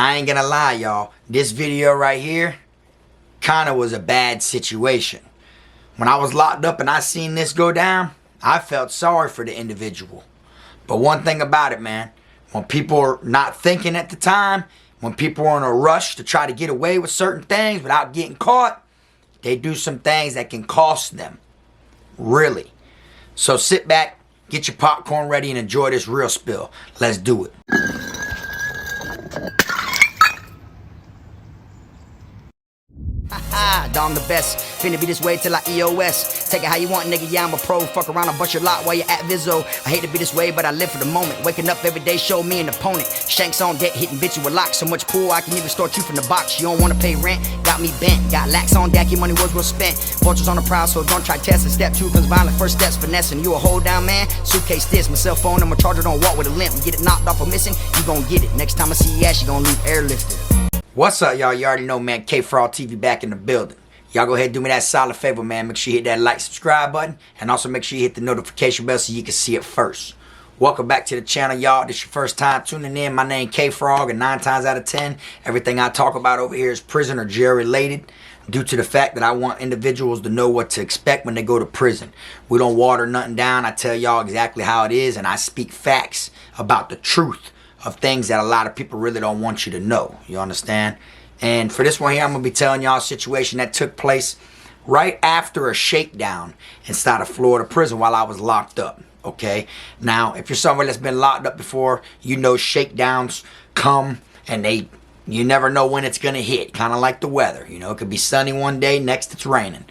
I ain't gonna lie, y'all. This video right here kinda was a bad situation. When I was locked up and I seen this go down, I felt sorry for the individual. But one thing about it, man, when people are not thinking at the time, when people are in a rush to try to get away with certain things without getting caught, they do some things that can cost them. Really. So sit back, get your popcorn ready, and enjoy this real spill. Let's do it. I'm the best, finna be this way till I EOS. Take it how you want, nigga, yeah, I'm a pro. Fuck around and bust your lot while you're at Vizzo. I hate to be this way, but I live for the moment. Waking up every day, show me an opponent. Shanks on deck, hitting bitch with locks. So much pool, I can even start you from the box. You don't wanna pay rent, got me bent. Got lax on deck, your money was well spent. Vultures on the prowl, so don't try testing. Step 2 comes violent, first steps finessing. You a hold down man, suitcase this. My cell phone, I'm a charger, don't walk with a limp. Get it knocked off or missing, you gon' get it. Next time I see you ass, you gon' leave airlifted. What's up, y'all? You already know, man. Kfrog TV back in the building. Y'all go ahead and do me that solid favor, man. Make sure you hit that like, subscribe button. And also make sure you hit the notification bell so you can see it first. Welcome back to the channel, y'all. This is your first time tuning in. My name Kfrog, and 9 times out of 10, everything I talk about over here is prison or jail related, due to the fact that I want individuals to know what to expect when they go to prison. We don't water nothing down. I tell y'all exactly how it is, and I speak facts about the truth of things that a lot of people really don't want you to know. You understand? And for this one here, I'm going to be telling y'all a situation that took place right after a shakedown inside of Florida prison while I was locked up. Okay? Now, if you're somewhere that's been locked up before, you know shakedowns come and you never know when it's going to hit. Kind of like the weather. You know, it could be sunny one day, next it's raining.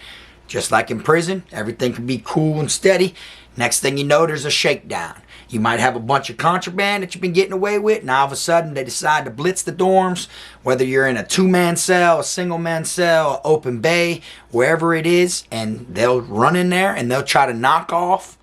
Just like in prison, everything can be cool and steady. Next thing you know, there's a shakedown. You might have a bunch of contraband that you've been getting away with. Now all of a sudden they decide to blitz the dorms, whether you're in a 2-man cell, a single-man cell, open bay, wherever it is, and they'll run in there and they'll try to knock off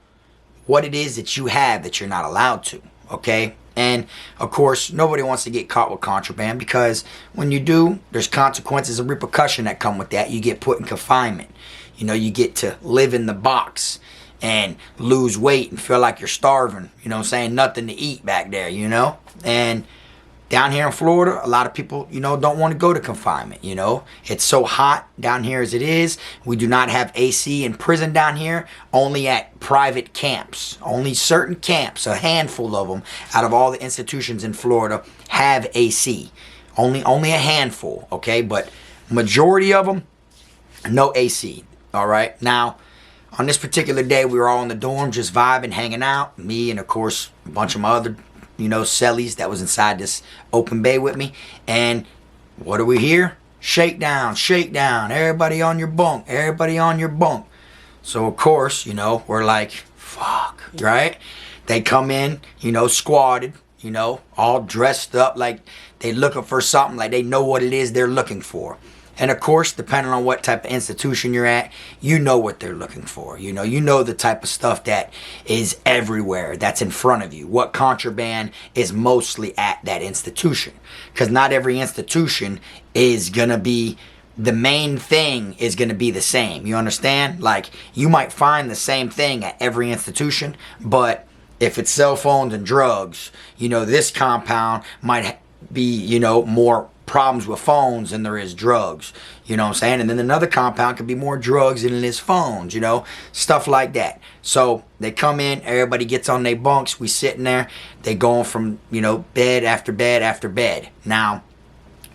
what it is that you have that you're not allowed to, okay? And of course, nobody wants to get caught with contraband, because when you do, there's consequences and repercussion that come with that. You get put in confinement. You know, you get to live in the box and lose weight and feel like you're starving, you know what I'm saying? Nothing to eat back there, you know? And down here in Florida, a lot of people, you know, don't want to go to confinement, you know? It's so hot down here as it is. We do not have AC in prison down here, only at private camps. Only certain camps, a handful of them, out of all the institutions in Florida, have AC. Only a handful, okay? But majority of them, no AC, all right? Now, on this particular day, we were all in the dorm just vibing, hanging out. Me and, of course, a bunch of my other, you know, cellies that was inside this open bay with me. And what do we hear? Shakedown, shakedown. Everybody on your bunk. Everybody on your bunk. So, of course, you know, we're like, fuck, right? They come in, you know, squatted, you know, all dressed up like they looking for something, like they know what it is they're looking for. And of course, depending on what type of institution you're at, you know what they're looking for. You know the type of stuff that is everywhere, that's in front of you. What contraband is mostly at that institution. Because not every institution is going to be, the main thing is going to be the same. You understand? Like, you might find the same thing at every institution, but if it's cell phones and drugs, you know, this compound might be, you know, more problems with phones than there is drugs, you know what I'm saying? And then another compound could be more drugs than it is phones, you know, stuff like that. So they come in, everybody gets on their bunks, we sitting there, they going from, you know, bed after bed after bed. Now,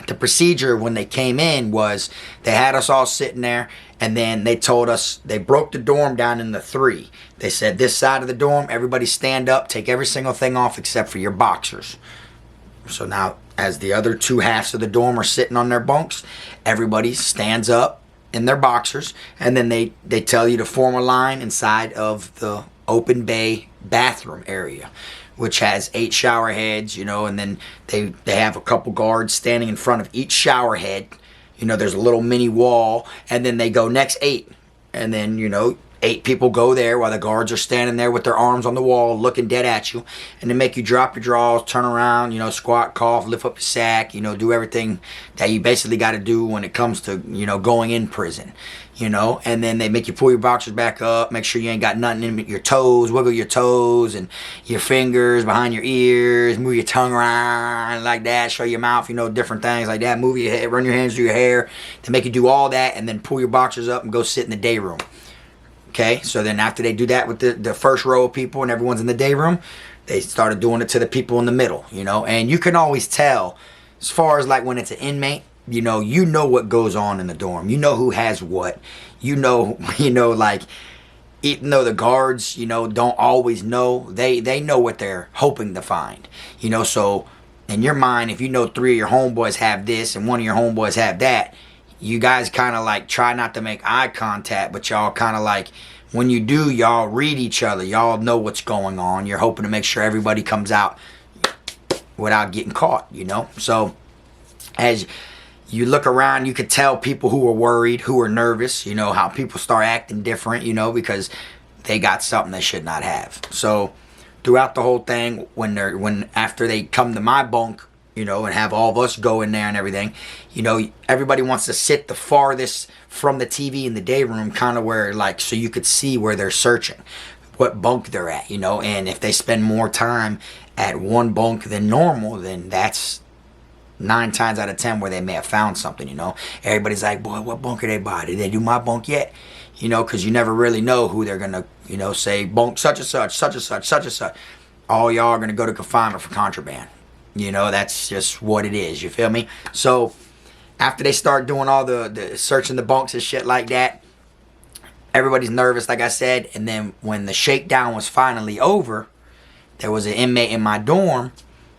the procedure when they came in was they had us all sitting there, and then they told us, they broke the dorm down into 3. They said, this side of the dorm, everybody stand up, take every single thing off except for your boxers. So now, as the other 2 halves of the dorm are sitting on their bunks, everybody stands up in their boxers, and then they tell you to form a line inside of the open bay bathroom area, which has 8 shower heads, you know, and then they have a couple guards standing in front of each shower head. You know, there's a little mini wall, and then they go next 8. And then, you know, 8 people go there while the guards are standing there with their arms on the wall looking dead at you, and they make you drop your drawers, turn around, squat, cough, lift up your sack, do everything that you basically got to do when it comes to, going in prison, and then they make you pull your boxers back up, make sure you ain't got nothing in your toes, wiggle your toes and your fingers behind your ears, move your tongue around like that, show your mouth, different things like that, move your head, run your hands through your hair. They make you do all that and then pull your boxers up and go sit in the day room. Okay, so then after they do that with the first row of people and everyone's in the day room, they started doing it to the people in the middle, and you can always tell as far as like when it's an inmate, you know what goes on in the dorm, who has what, like, even though the guards, don't always know, they know what they're hoping to find, so in your mind, if 3 of your homeboys have this and 1 of your homeboys have that, you guys kind of like try not to make eye contact, but y'all kind of like, when you do, y'all read each other. Y'all know what's going on. You're hoping to make sure everybody comes out without getting caught, So as you look around, you could tell people who are worried, who are nervous, how people start acting different, because they got something they should not have. So throughout the whole thing, after they come to my bunk, and have all of us go in there and everything, everybody wants to sit the farthest from the TV in the day room, kind of where, like, so you could see where they're searching, what bunk they're at, and if they spend more time at one bunk than normal, then that's 9 times out of 10 where they may have found something, Everybody's like, boy, what bunk are they by? Did they do my bunk yet? Because you never really know who they're going to, say, bunk such and such, such and such, such and such. All y'all are going to go to confinement for contraband. That's just what it is, you feel me? So after they start doing all the searching the bunks and shit like that, everybody's nervous, like I said. And then when the shakedown was finally over, there was an inmate in my dorm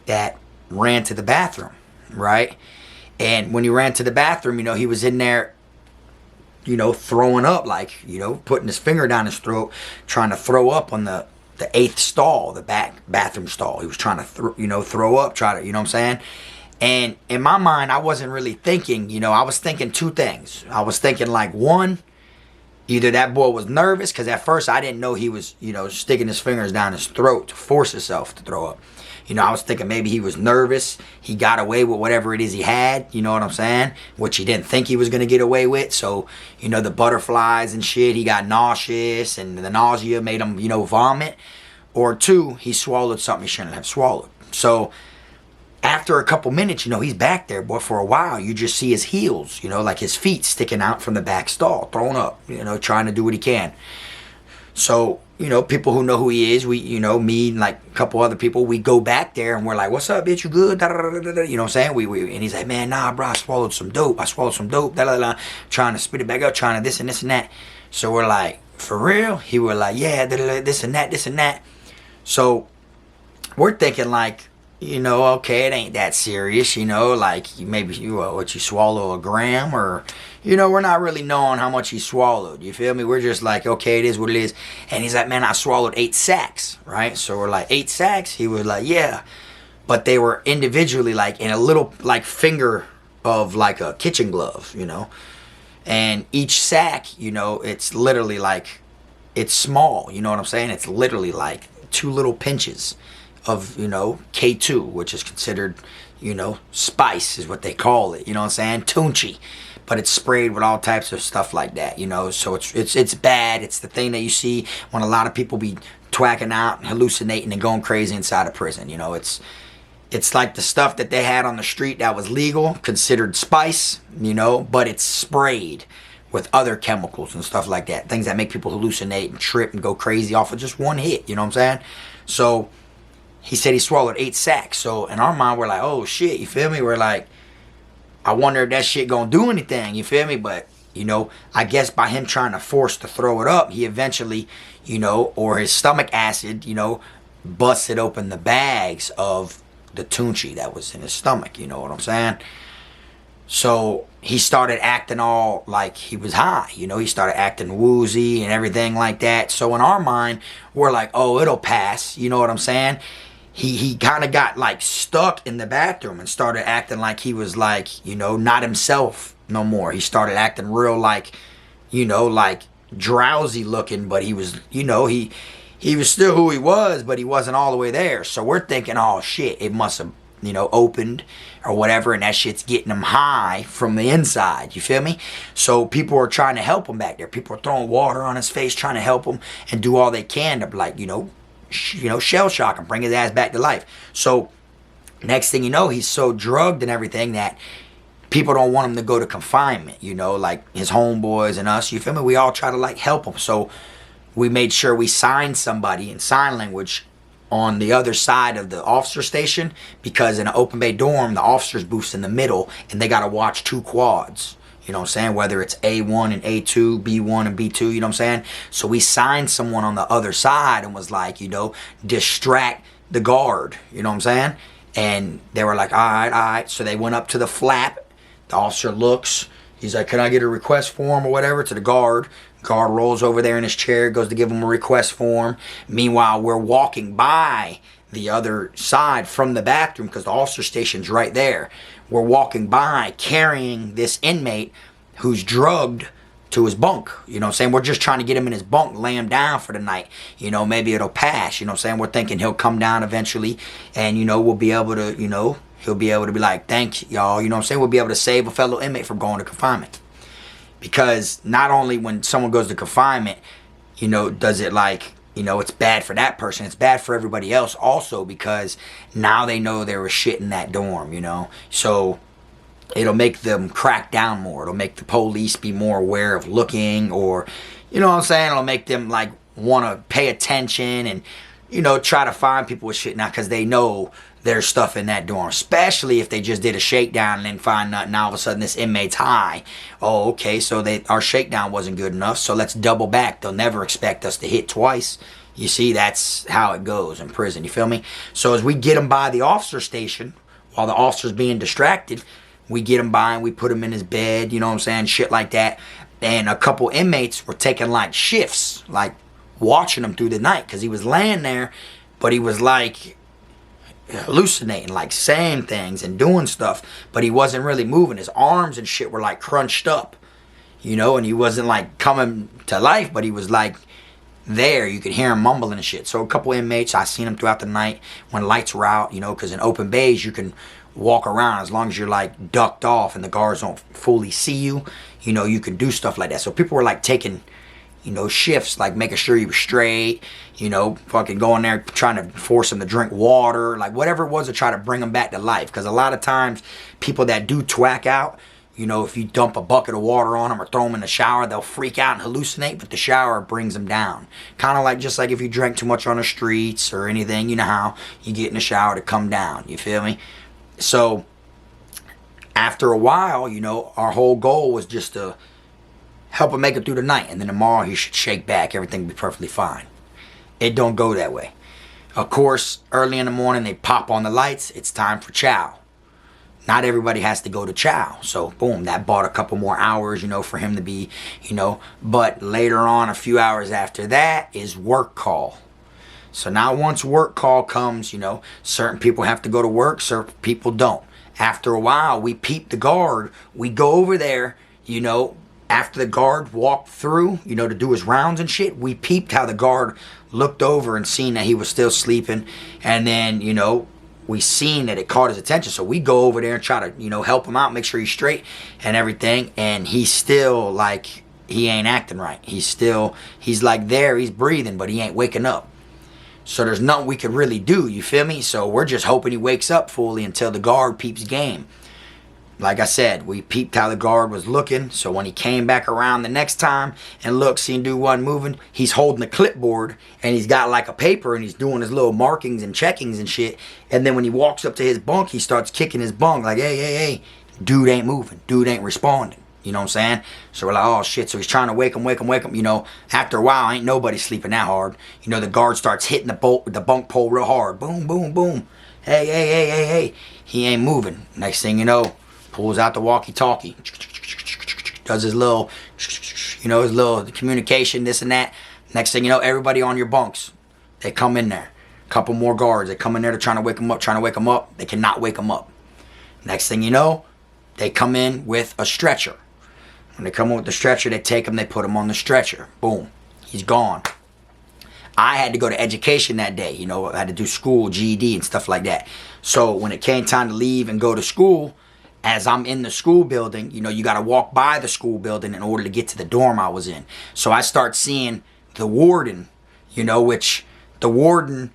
that ran to the bathroom, right? And when he ran to the bathroom, he was in there, throwing up, like, putting his finger down his throat, trying to throw up on the 8th stall, the back bathroom stall. He was trying to throw up, you know what I'm saying? And in my mind, I wasn't really thinking, I was thinking 2 things. I was thinking, like, 1, either that boy was nervous, because at first I didn't know he was, sticking his fingers down his throat to force himself to throw up. I was thinking maybe he was nervous. He got away with whatever it is he had, you know what I'm saying? Which he didn't think he was going to get away with. So, the butterflies and shit, he got nauseous, and the nausea made him, vomit. Or 2, he swallowed something he shouldn't have swallowed. So after a couple minutes, he's back there, boy, for a while. You just see his heels, like his feet sticking out from the back stall, thrown up, trying to do what he can. So, people who know who he is, we, me and like a couple other people, we go back there and we're like, what's up, bitch, you good? Da, da, da, da, da. You know what I'm saying? And he's like, man, nah, bro, I swallowed some dope. Da, da, da, trying to spit it back up, trying to this and this and that. So we're like, for real? He was like, yeah, da, da, da, this and that, this and that. So we're thinking like, okay, it ain't that serious, like maybe you swallow a gram, or, we're not really knowing how much he swallowed, you feel me? We're just like, okay, it is what it is. And he's like, man, I swallowed 8 sacks, right? So we're like, 8 sacks? He was like, yeah. But they were individually like in a little like finger of like a kitchen glove, and each sack, it's literally like, it's small, you know what I'm saying? It's literally like 2 little pinches of, K2, which is considered, spice is what they call it, you know what I'm saying? Tunchi. But it's sprayed with all types of stuff like that, so it's bad. It's the thing that you see when a lot of people be twacking out, hallucinating, and going crazy inside of prison. It's like the stuff that they had on the street that was legal, considered spice, but it's sprayed with other chemicals and stuff like that. Things that make people hallucinate and trip and go crazy off of just one hit, you know what I'm saying? So he said he swallowed 8 sacks. So in our mind, we're like, oh shit, you feel me? We're like, I wonder if that shit gonna do anything, you feel me? But, I guess by him trying to force to throw it up, he eventually, or his stomach acid, busted open the bags of the tunchi that was in his stomach, you know what I'm saying? So he started acting all like he was high, he started acting woozy and everything like that. So in our mind, we're like, oh, it'll pass, you know what I'm saying? He kind of got like stuck in the bathroom and started acting like he was like, not himself no more. He started acting real like, like drowsy looking, but he was, you know, he was still who he was, but he wasn't all the way there. So we're thinking, oh shit, it must have, you know, opened or whatever, and that shit's getting him high from the inside. You feel me? So people are trying to help him back there. People are throwing water on his face, trying to help him and do all they can to, like, you know, shell shock him, bring his ass back to life. So next thing you know, he's so drugged and everything that people don't want him to go to confinement, you know, like his homeboys and us, you feel me? We all try to, like, help him. So we made sure we signed somebody in sign language on the other side of the officer station, because in an open bay dorm, the officers booth's in the middle, and they got to watch 2 quads. You know what I'm saying? Whether it's A1 and A2, B1 and B2, you know what I'm saying? So we signed someone on the other side and was like, you know, distract the guard, you know what I'm saying? And they were like, all right. So they went up to the flap. The officer looks. He's like, can I get a request form or whatever to the guard? Guard rolls over there in his chair, goes to give him a request form. Meanwhile, we're walking by the other side from the bathroom, because the officer station's right there. We're walking by carrying this inmate who's drugged to his bunk. You know what I'm saying? We're just trying to get him in his bunk, lay him down for the night. You know, maybe it'll pass. You know what I'm saying? We're thinking he'll come down eventually, and, you know, we'll be able to, you know, he'll be able to be like, thank y'all. You know what I'm saying? We'll be able to save a fellow inmate from going to confinement. Because not only when someone goes to confinement, you know, does it, like, you know, it's bad for that person, it's bad for everybody else also, because now they know there was shit in that dorm, you know. So it'll make them crack down more. It'll make the police be more aware of looking, or, you know what I'm saying? It'll make them, like, want to pay attention and, you know, try to find people with shit now, because they know there's stuff in that dorm. Especially if they just did a shakedown and then find nothing. Now all of a sudden this inmate's high. Oh, okay, so our shakedown wasn't good enough, so let's double back. They'll never expect us to hit twice. You see, that's how it goes in prison, you feel me? So as we get him by the officer station, while the officer's being distracted, we get him by and we put him in his bed, you know what I'm saying, shit like that. And a couple inmates were taking, like, shifts, like watching him through the night, because he was laying there, but he was, like, hallucinating, like saying things and doing stuff, but he wasn't really moving. His arms and shit were, like, crunched up, you know, and he wasn't, like, coming to life, but he was, like, there. You could hear him mumbling and shit. So a couple inmates, I seen him throughout the night when lights were out, you know, because in open bays you can walk around as long as you're, like, ducked off and the guards don't fully see you, you know, you can do stuff like that. So people were, like, taking, you know, shifts, like making sure he was straight, you know, fucking going there trying to force him to drink water, like whatever it was to try to bring him back to life. Because a lot of times people that do twack out, you know, if you dump a bucket of water on them or throw them in the shower, they'll freak out and hallucinate, but the shower brings them down. Kind of like, just like if you drank too much on the streets or anything, you know how you get in the shower to come down, you feel me? So after a while, you know, our whole goal was just to help him make it through the night, and then tomorrow he should shake back, everything be perfectly fine. It don't go that way. Of course, early in the morning they pop on the lights, it's time for chow. Not everybody has to go to chow, so boom, that bought a couple more hours, you know, for him to be, you know, but later on, a few hours after that, is work call. So now once work call comes, you know, certain people have to go to work, certain people don't. After a while, we peep the guard, we go over there, you know, after the guard walked through, you know, to do his rounds and shit, we peeped how the guard looked over and seen that he was still sleeping. And then, you know, we seen that it caught his attention. So we go over there and try to, you know, help him out, make sure he's straight and everything. And he's still, like, he ain't acting right. He's like there, he's breathing, but he ain't waking up. So there's nothing we could really do, you feel me? So we're just hoping he wakes up fully until the guard peeps game. Like I said, we peeped how the guard was looking, so when he came back around the next time and looked, seen dude wasn't moving, he's holding a clipboard and he's got like a paper and he's doing his little markings and checkings and shit. And then when he walks up to his bunk, he starts kicking his bunk like, hey, dude ain't moving, dude ain't responding. You know what I'm saying? So we're like, oh shit, so he's trying to wake him. You know, after a while, ain't nobody sleeping that hard. You know, the guard starts hitting the bunk pole real hard. Boom, boom, boom. Hey. He ain't moving. Next thing you know, pulls out the walkie-talkie, does his little, you know, his little communication, this and that. Next thing you know, everybody on your bunks, they come in there. A couple more guards, they come in there to trying to wake him up. They cannot wake him up. Next thing you know, they come in with a stretcher. When they come with the stretcher, they take him, they put him on the stretcher. Boom. He's gone. I had to go to education that day. You know, I had to do school, GED and stuff like that. So when it came time to leave and go to school, as I'm in the school building, you know, you got to walk by the school building in order to get to the dorm I was in. So I start seeing the warden, you know, which the warden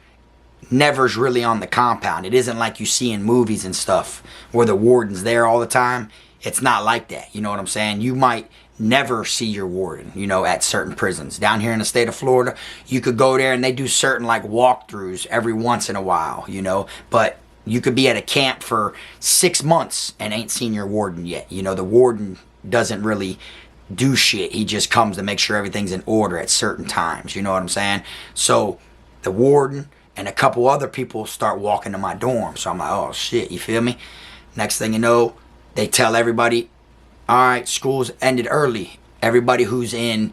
never's really on the compound. It isn't like you see in movies and stuff where the warden's there all the time. It's not like that. You know what I'm saying? You might never see your warden, you know, at certain prisons. Down here in the state of Florida, you could go there and they do certain like walkthroughs every once in a while, you know, but you could be at a camp for 6 months and ain't seen your warden yet. You know, the warden doesn't really do shit. He just comes to make sure everything's in order at certain times. You know what I'm saying? So the warden and a couple other people start walking to my dorm. So I'm like, oh shit, you feel me? Next thing you know, they tell everybody, all right, school's ended early. Everybody who's in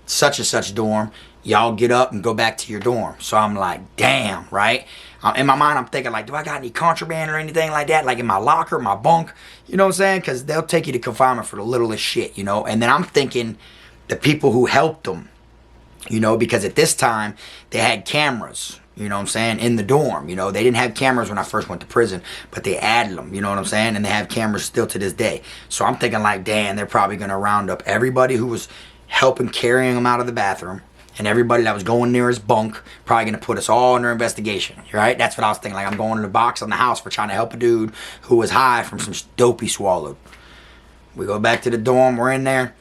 such and such dorm, y'all get up and go back to your dorm. So I'm like, damn, right? In my mind, I'm thinking like, do I got any contraband or anything like that? Like in my locker, my bunk, you know what I'm saying? Because they'll take you to confinement for the littlest shit, you know? And then I'm thinking the people who helped them, you know, because at this time, they had cameras, you know what I'm saying, in the dorm. You know, they didn't have cameras when I first went to prison, but they added them, you know what I'm saying? And they have cameras still to this day. So I'm thinking like, damn, they're probably going to round up everybody who was helping carrying him out of the bathroom and everybody that was going near his bunk, probably going to put us all under investigation, right? That's what I was thinking. Like, I'm going to the box on the house for trying to help a dude who was high from some dope he swallowed. We go back to the dorm. We're in there.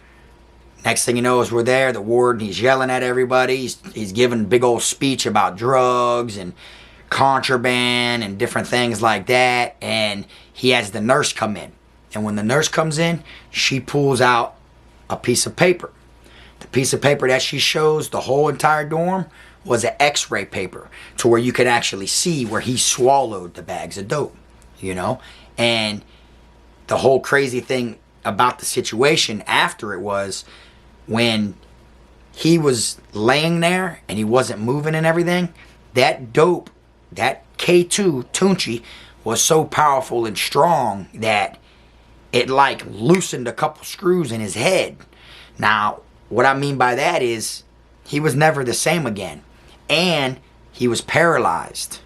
Next thing you know is we're there. The warden, he's yelling at everybody. He's giving a big old speech about drugs and contraband and different things like that. And he has the nurse come in. And when the nurse comes in, she pulls out a piece of paper. The piece of paper that she shows the whole entire dorm was an x-ray paper to where you could actually see where he swallowed the bags of dope, you know? And the whole crazy thing about the situation after it was when he was laying there and he wasn't moving and everything, that dope, that K2 Tunchi was so powerful and strong that it like loosened a couple screws in his head. Now, what I mean by that is he was never the same again. And he was paralyzed.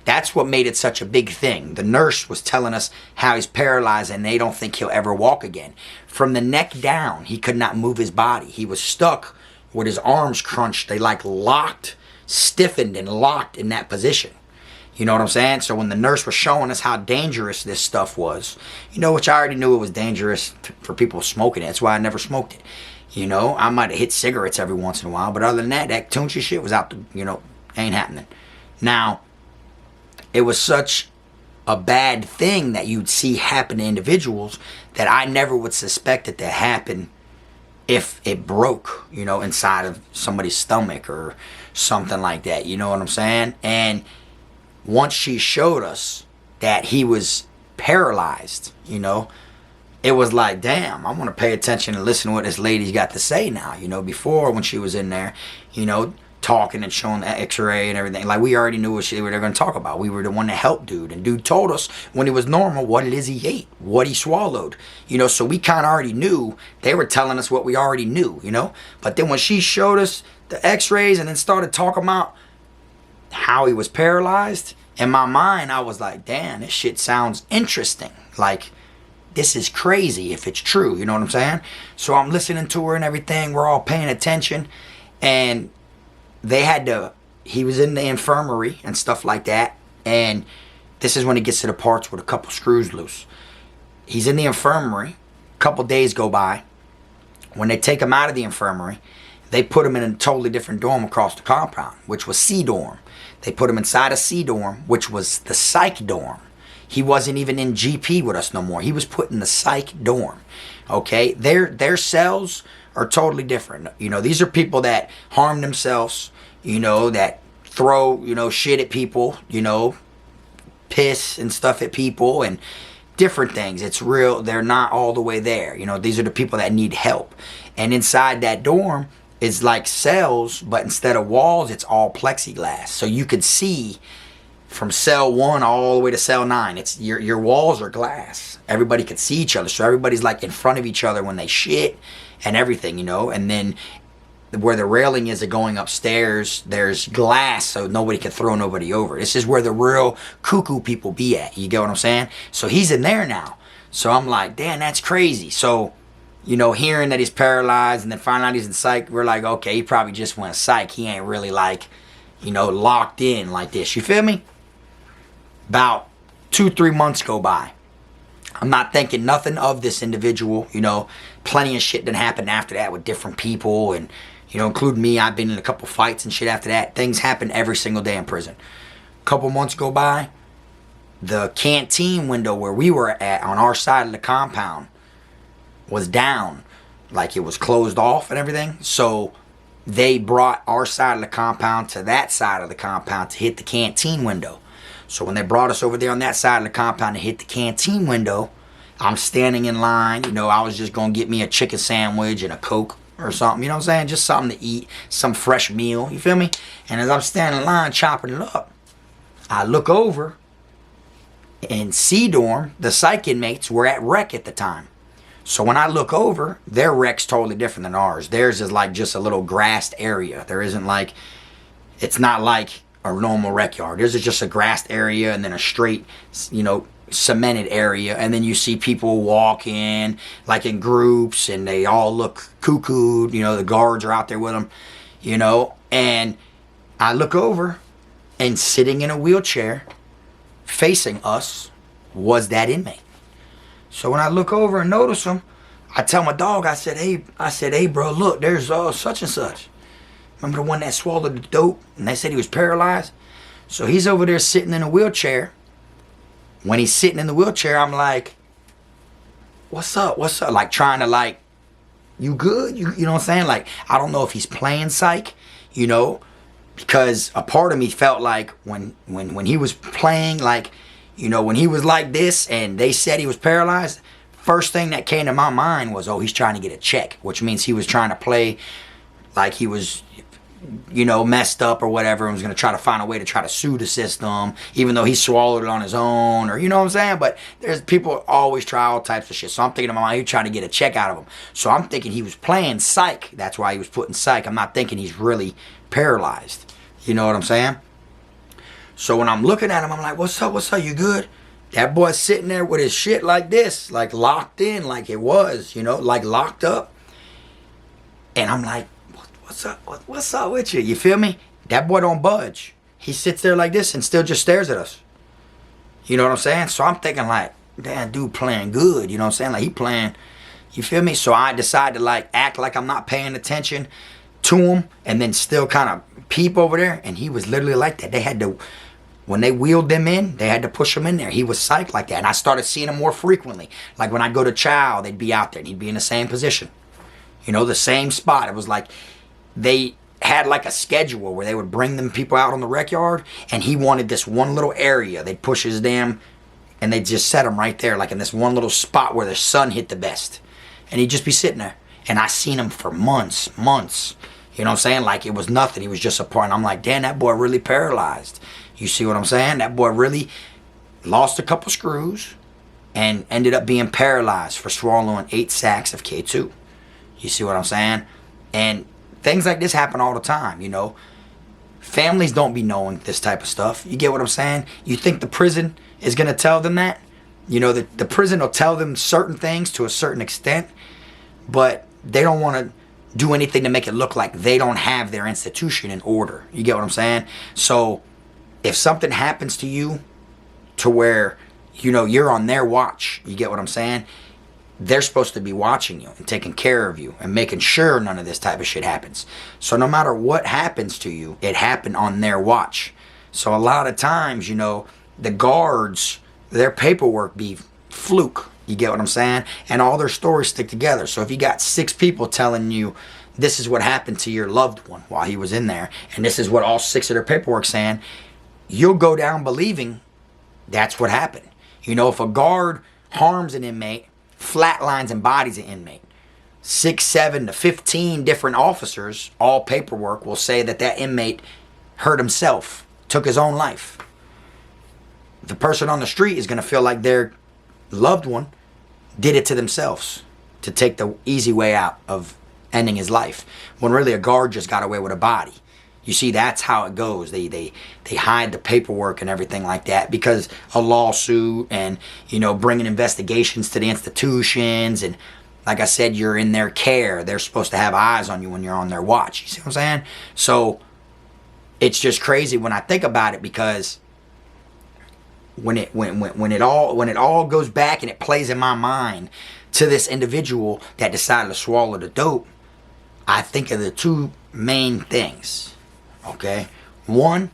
That's what made it such a big thing. The nurse was telling us how he's paralyzed and they don't think he'll ever walk again. From the neck down, he could not move his body. He was stuck with his arms crunched. They like locked, stiffened and locked in that position. You know what I'm saying? So when the nurse was showing us how dangerous this stuff was, you know, which I already knew it was dangerous for people smoking it. That's why I never smoked it. You know, I might have hit cigarettes every once in a while, but other than that, that Tunchi shit was out the, you know, ain't happening. Now, it was such a bad thing that you'd see happen to individuals that I never would suspect it to happen if it broke, you know, inside of somebody's stomach or something like that. You know what I'm saying? And once she showed us that he was paralyzed, you know, it was like, damn, I want to pay attention and listen to what this lady's got to say now. You know, before when she was in there, you know, talking and showing the x-ray and everything, like we already knew what they were going to talk about. We were the one that helped dude. And dude told us when he was normal what it is he ate, what he swallowed. You know, so we kind of already knew. They were telling us what we already knew, you know. But then when she showed us the x-rays and then started talking about how he was paralyzed, in my mind, I was like, damn, this shit sounds interesting. Like, this is crazy if it's true, you know what I'm saying? So I'm listening to her and everything. We're all paying attention. And they had to, he was in the infirmary and stuff like that. And this is when it gets to the parts with a couple screws loose. He's in the infirmary. A couple days go by. When they take him out of the infirmary, they put him in a totally different dorm across the compound, which was C dorm. They put him inside a C dorm, which was the psych dorm. He wasn't even in GP with us no more. He was put in the psych dorm. Okay? Their cells are totally different. You know, these are people that harm themselves, you know, that throw, you know, shit at people, you know, piss and stuff at people and different things. It's real. They're not all the way there. You know, these are the people that need help. And inside that dorm is like cells, but instead of walls, it's all plexiglass. So you could see from cell 1 all the way to cell 9. It's your walls are glass. Everybody can see each other, so everybody's like in front of each other when they shit and everything, you know. And then where the railing is going upstairs, there's glass, so nobody can throw nobody over. This is where the real cuckoo people be at. You get what I'm saying? So he's in there now. So I'm like, damn, that's crazy. So, you know, hearing that he's paralyzed and then finding out he's in psych, we're like, okay, he probably just went psych. He ain't really like, you know, locked in like this. You feel me? About 2-3 months go by. I'm not thinking nothing of this individual. You know, plenty of shit that happened after that with different people, and you know, including me. I've been in a couple fights and shit after that. Things happen every single day in prison. A couple months go by. The canteen window where we were at on our side of the compound was down. Like it was closed off and everything. So they brought our side of the compound to that side of the compound to hit the canteen window. So when they brought us over there on that side of the compound to hit the canteen window, I'm standing in line. You know, I was just going to get me a chicken sandwich and a Coke or something, you know what I'm saying? Just something to eat, some fresh meal, you feel me? And as I'm standing in line chopping it up, I look over, and C-Dorm, the psych inmates, were at rec at the time. So when I look over, their rec's totally different than ours. Theirs is like just a little grassed area. There isn't like, it's not like a normal rec yard. Theirs is just a grassed area and then a straight, you know, cemented area, and then you see people walking like in groups and they all look cuckooed, you know, the guards are out there with them, you know. And I look over, and sitting in a wheelchair facing us was that inmate. So when I look over and notice him, I tell my dog, I said, hey bro, look, there's such and such. Remember the one that swallowed the dope and they said he was paralyzed? So he's over there sitting in a wheelchair. When he's sitting in the wheelchair, I'm like, what's up? Like trying to like, you good? You know what I'm saying? Like, I don't know if he's playing psych, you know, because a part of me felt like when he was playing, like, you know, when he was like this and they said he was paralyzed, first thing that came to my mind was, oh, he's trying to get a check, which means he was trying to play like he was, you know, messed up or whatever, and was going to try to find a way to try to sue the system, even though he swallowed it on his own, or, you know what I'm saying? But there's people always try all types of shit. So I'm thinking in my mind, he was trying to get a check out of him. So I'm thinking he was playing psych. That's why he was putting psych. I'm not thinking he's really paralyzed. You know what I'm saying? So when I'm looking at him, I'm like, what's up? You good? That boy's sitting there with his shit like this, like locked in, like it was, you know, like locked up. And I'm like, what's up with you? You feel me? That boy don't budge. He sits there like this and still just stares at us. You know what I'm saying? So I'm thinking like, damn, dude playing good. You know what I'm saying? Like he playing, you feel me? So I decide to like act like I'm not paying attention to him and then still kind of peep over there. And he was literally like that. They had to, when they wheeled them in, they had to push him in there. He was psyched like that. And I started seeing him more frequently. Like when I go to chow, they'd be out there and he'd be in the same position. You know, the same spot. It was like, they had like a schedule where they would bring them people out on the rec yard, and he wanted this one little area. They'd push his damn, and they'd just set him right there, like in this one little spot where the sun hit the best. And he'd just be sitting there. And I seen him for months. You know what I'm saying? Like it was nothing. He was just a part. And I'm like, damn, that boy really paralyzed. You see what I'm saying? That boy really lost a couple screws and ended up being paralyzed for swallowing 8 sacks of K2. You see what I'm saying? And things like this happen all the time, you know. Families don't be knowing this type of stuff. You get what I'm saying? You think the prison is going to tell them that? You know, the prison will tell them certain things to a certain extent, but they don't want to do anything to make it look like they don't have their institution in order. You get what I'm saying? So if something happens to you to where, you know, you're on their watch, you get what I'm saying? They're supposed to be watching you and taking care of you and making sure none of this type of shit happens. So no matter what happens to you, it happened on their watch. So a lot of times, you know, the guards, their paperwork be fluke. You get what I'm saying? And all their stories stick together. So if you got 6 people telling you this is what happened to your loved one while he was in there, and this is what all 6 of their paperwork saying, you'll go down believing that's what happened. You know, if a guard harms an inmate, flatlines and bodies an inmate, 6, 7 to 15 different officers, all paperwork will say that that inmate hurt himself, took his own life. the person on the street is going to feel like their loved one did it to themselves to take the easy way out of ending his life, when really a guard just got away with a body. You see, that's how it goes. They hide the paperwork and everything like that because a lawsuit and, you know, bringing investigations to the institutions. And like I said, you're in their care. They're supposed to have eyes on you when you're on their watch. You see what I'm saying? So it's just crazy when I think about it, because when it all goes back and it plays in my mind to this individual that decided to swallow the dope, I think of the two main things. Okay, one,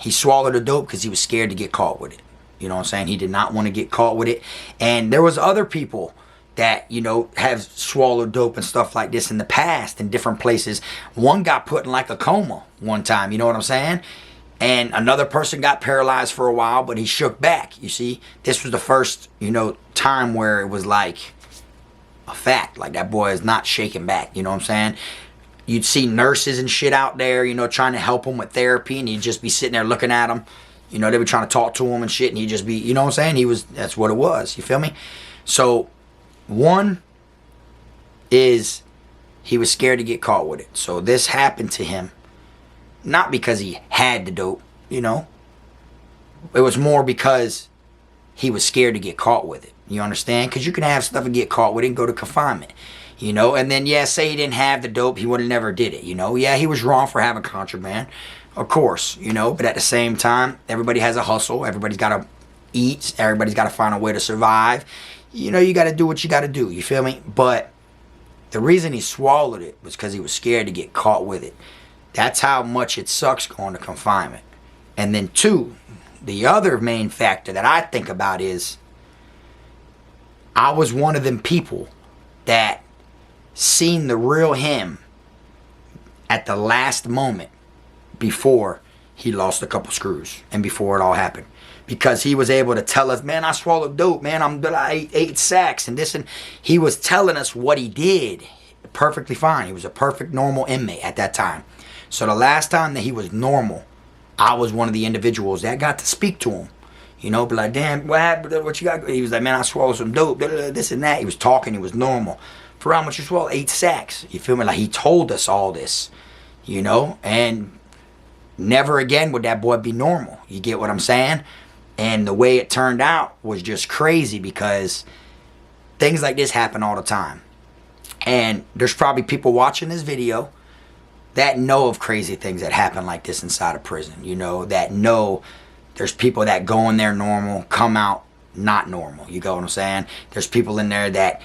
he swallowed the dope because he was scared to get caught with it. You know what I'm saying? He did not want to get caught with it. And there was other people that, you know, have swallowed dope and stuff like this in the past in different places. One got put in like a coma one time, you know what I'm saying? And another person got paralyzed for a while, but he shook back. You see, this was the first, you know, time where it was like a fact. Like, that boy is not shaking back, you know what I'm saying? You'd see nurses and shit out there, you know, trying to help him with therapy, and he'd just be sitting there looking at him. You know, they were trying to talk to him and shit, and he'd just be, you know what I'm saying? That's what it was, you feel me? So, one is he was scared to get caught with it. So this happened to him, not because he had the dope, you know. It was more because he was scared to get caught with it. You understand? Because you can have stuff and get caught with it and go to confinement. You know, and then, yeah, say he didn't have the dope, he would have never did it, you know. Yeah, he was wrong for having contraband, of course, you know. But at the same time, everybody has a hustle. Everybody's got to eat. Everybody's got to find a way to survive. You know, you got to do what you got to do, you feel me? But the reason he swallowed it was because he was scared to get caught with it. That's how much it sucks going to confinement. And then two, the other main factor that I think about is I was one of them people that seen the real him at the last moment before he lost a couple screws and before it all happened, because he was able to tell us, man, I swallowed dope, man, I ate sacks and this, and he was telling us what he did perfectly fine. He was a perfect normal inmate at that time. So the last time that he was normal, I was one of the individuals that got to speak to him. You know, be like, damn, what happened? What you got? He was like, man, I swallowed some dope, this and that. He was talking, he was normal. For how much you swallow? 8 sacks. You feel me? Like, he told us all this, you know, and never again would that boy be normal. You get what I'm saying? And the way it turned out was just crazy, because things like this happen all the time. And there's probably people watching this video that know of crazy things that happen like this inside of prison, you know, that know there's people that go in there normal, come out not normal. You get what I'm saying? There's people in there that,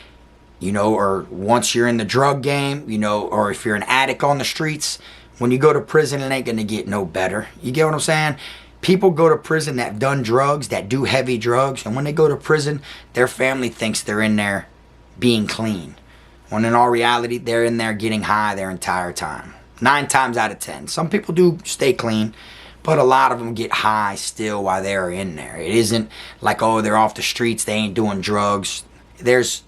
you know, or once you're in the drug game, you know, or if you're an addict on the streets, when you go to prison, it ain't gonna get no better. You get what I'm saying? People go to prison that have done drugs, that do heavy drugs, and when they go to prison, their family thinks they're in there being clean, when in all reality, they're in there getting high their entire time. 9 times out of 10. Some people do stay clean, but a lot of them get high still while they're in there. It isn't like, oh, they're off the streets, they ain't doing drugs. There's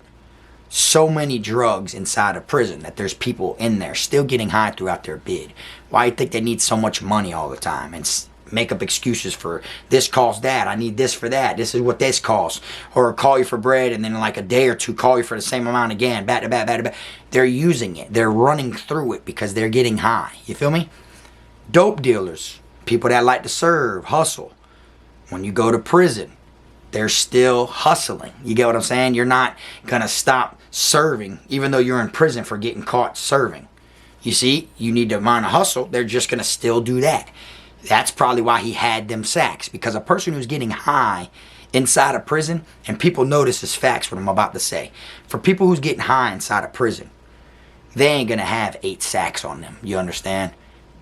so many drugs inside of prison that there's people in there still getting high throughout their bid. Why do you think they need so much money all the time and make up excuses for this costs that, I need this for that, this is what this costs, or call you for bread and then like a day or two call you for the same amount again, back to back, back to back. They're using it, they're running through it because they're getting high. You feel me? Dope dealers, people that like to serve, hustle. When you go to prison, they're still hustling. You get what I'm saying? You're not gonna stop serving even though you're in prison for getting caught serving. You see, you need to mind a hustle. They're just gonna still do that. That's probably why he had them sacks, because a person who's getting high inside of prison, and people notice this facts what I'm about to say, for people who's getting high inside of prison, they ain't gonna have 8 sacks on them. You understand?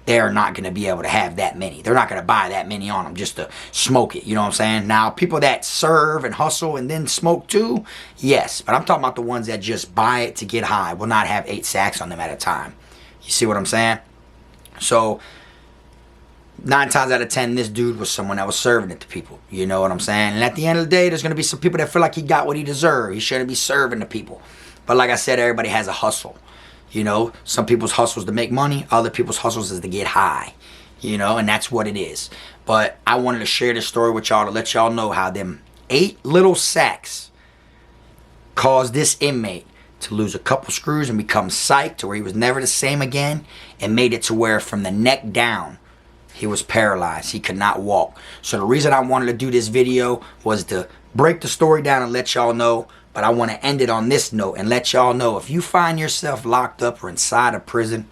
They're not going to be able to have that many. They're not going to buy that many on them just to smoke it. You know what I'm saying? Now, people that serve and hustle and then smoke too, yes. But I'm talking about the ones that just buy it to get high, will not have 8 sacks on them at a time. You see what I'm saying? So, 9 times out of 10, this dude was someone that was serving it to people. You know what I'm saying? And at the end of the day, there's going to be some people that feel like he got what he deserved. He shouldn't be serving the people. But like I said, everybody has a hustle. You know, some people's hustles to make money, other people's hustles is to get high. You know, and that's what it is. But I wanted to share this story with y'all to let y'all know how them 8 little sacks caused this inmate to lose a couple screws and become psyched to where he was never the same again, and made it to where from the neck down he was paralyzed. He could not walk. So the reason I wanted to do this video was to break the story down and let y'all know. But I want to end it on this note and let y'all know, if you find yourself locked up or inside a prison,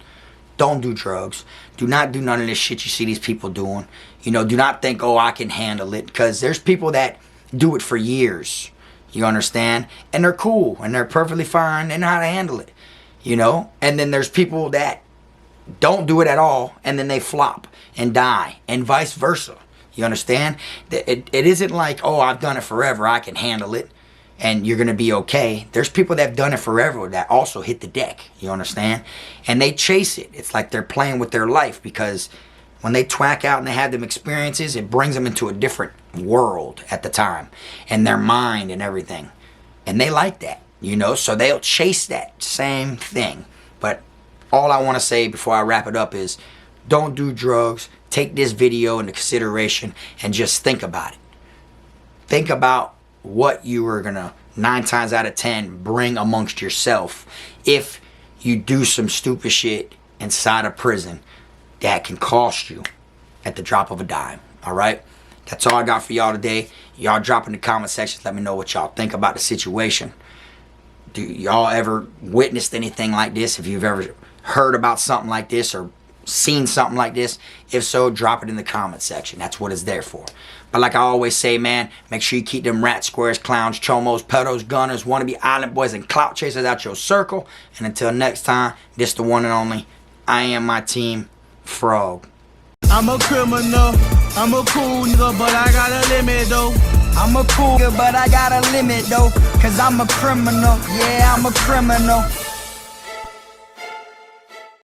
don't do drugs. Do not do none of this shit you see these people doing. You know, do not think, oh, I can handle it. Because there's people that do it for years. You understand? And they're cool. And they're perfectly fine. They know how to handle it. You know? And then there's people that don't do it at all. And then they flop and die. And vice versa. You understand? It isn't like, oh, I've done it forever. I can handle it. And you're going to be okay. There's people that have done it forever that also hit the deck. You understand? And they chase it. It's like they're playing with their life, because when they twack out and they have them experiences, it brings them into a different world at the time. And their mind and everything. And they like that, you know? So they'll chase that same thing. But all I want to say before I wrap it up is, don't do drugs. Take this video into consideration and just think about it. Think about what you are gonna 9 times out of 10 bring amongst yourself if you do some stupid shit inside a prison that can cost you at the drop of a dime. All right, that's all I got for y'all today. Y'all drop in the comment sections, let me know what y'all think about the situation. Do y'all ever witnessed anything like this? If you've ever heard about something like this or seen something like this, if so, drop it in the comment section. That's what it's there for. But like I always say, man, make sure you keep them rat squares, clowns, chomos, pedos, gunners, wannabe island boys, and clout chasers out your circle. And until next time, this the one and only, I am my team, Frog. I'm a criminal, I'm a cool nigga, but I got a limit though. I'm a cool nigga, but I got a limit though, cause I'm a criminal, yeah, I'm a criminal.